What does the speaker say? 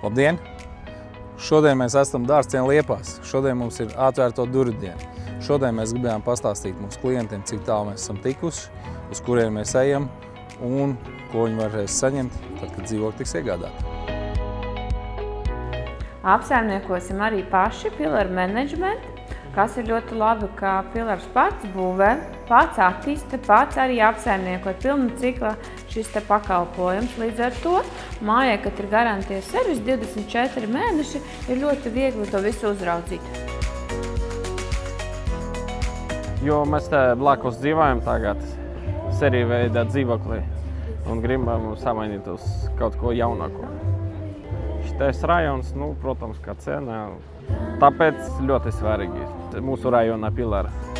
Labdien! Šodien mēs esam dārzciemi Liepās. Šodien mums ir atvērto durvju diena. Šodien mēs gribējām pastāstīt mūsu klientiem, cik tālu mēs esam tikuši, uz kurien mēs ejam un ko viņi varēs saņemt, tad, kad dzīvokļi tiks iegādāti. Apsaimniekosim arī paši Pillar Management, kas ir ļoti labi, ka Pillars pats būvē, pats attīsta, pats arī apsaimniekot pilnu cikla šis te pakalpojums. Līdz ar to mājai, kad ir garantijas servis 24 mēneši, ir ļoti viegli to visu uzraudzīt. Jo mēs te blakus dzīvojam tagad seriju veidā dzīvoklī un gribam samainīt uz kaut ko jaunāko. Šitais rajons, protams, kā cena, tāpēc ļoti svarīgi mūsu rajonā Pillara.